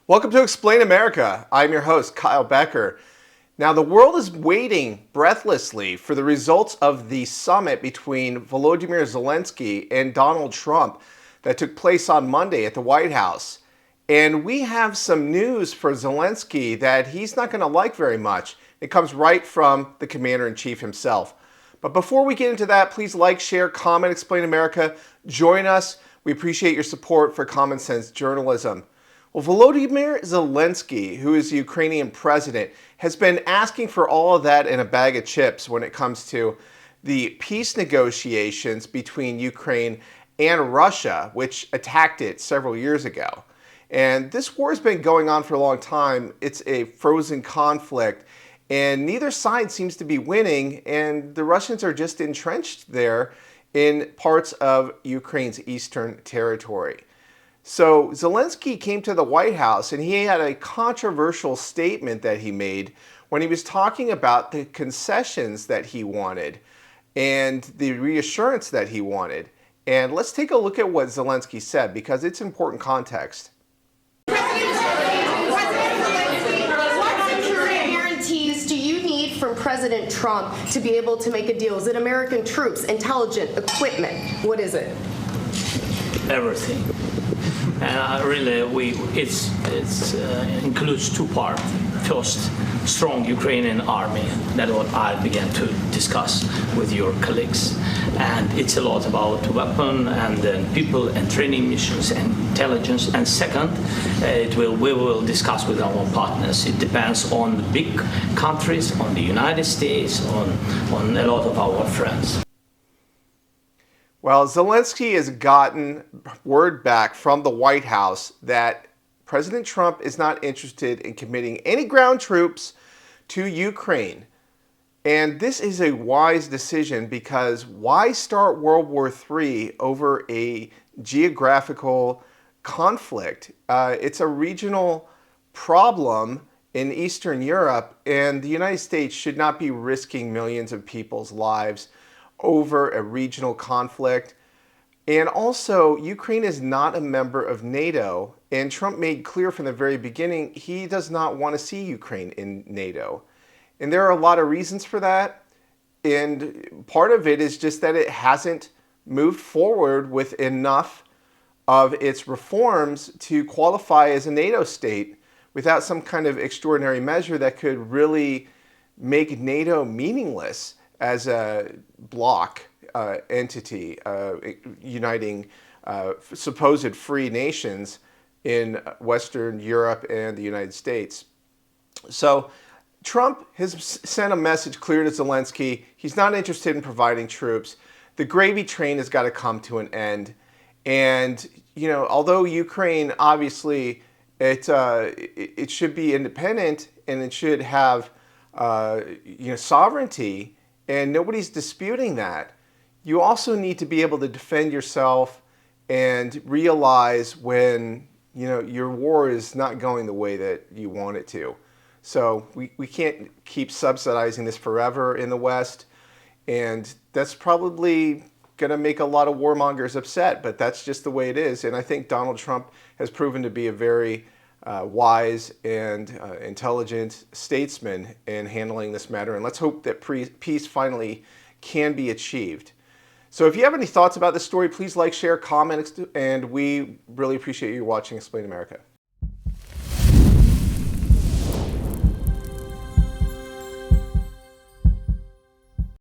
Welcome to Explain America. I'm your host, Kyle Becker. Now, the world is waiting breathlessly for the results of the summit between Volodymyr Zelensky and Donald Trump that took place on Monday at the White House. And we have some news for Zelensky that he's not going to like very much. It comes right from the commander-in-chief himself. But before we get into that, please like, share, comment, Explain America. Join us. We appreciate your support for common sense journalism. Well, Volodymyr Zelensky, who is the Ukrainian president, has been asking for all of that in a bag of chips when it comes to the peace negotiations between Ukraine and Russia, which attacked it several years ago. And this war has been going on for a long time. It's a frozen conflict, and neither side seems to be winning, and the Russians are just entrenched there in parts of Ukraine's eastern territory. So Zelensky came to the White House and he had a controversial statement that he made when he was talking about the concessions that he wanted and the reassurance that he wanted. And let's take a look at what Zelensky said because it's important context. President Zelensky, what security guarantees do you need from President Trump to be able to make a deal? Is it American troops, intelligence, equipment? What is it? Everything. And really, it includes two parts. First, strong Ukrainian army. That's what I began to discuss with your colleagues. And it's a lot about weapon and then people and training missions and intelligence. And second, we will discuss with our partners. It depends on the big countries, on the United States, on a lot of our friends. Well, Zelensky has gotten word back from the White House that President Trump is not interested in committing any ground troops to Ukraine. And this is a wise decision because why start World War III over a geographical conflict? It's a regional problem in Eastern Europe, and the United States should not be risking millions of people's lives over a regional conflict. And also, Ukraine is not a member of NATO, and Trump made clear from the very beginning he does not want to see Ukraine in NATO. And there are a lot of reasons for that, and part of it is just that it hasn't moved forward with enough of its reforms to qualify as a NATO state without some kind of extraordinary measure that could really make NATO meaningless as a bloc entity uniting supposed free nations in Western Europe and the United States. So Trump has sent a message clear to Zelensky. He's not interested in providing troops. The gravy train has got to come to an end. And, although Ukraine, obviously, it should be independent and it should have, sovereignty, and nobody's disputing that. You also need to be able to defend yourself and realize when, your war is not going the way that you want it to. So we can't keep subsidizing this forever in the West. And that's probably going to make a lot of warmongers upset, but that's just the way it is. And I think Donald Trump has proven to be a very wise and intelligent statesman in handling this matter. And let's hope that peace finally can be achieved. So if you have any thoughts about this story, please like, share, comment, and we really appreciate you watching Explain America.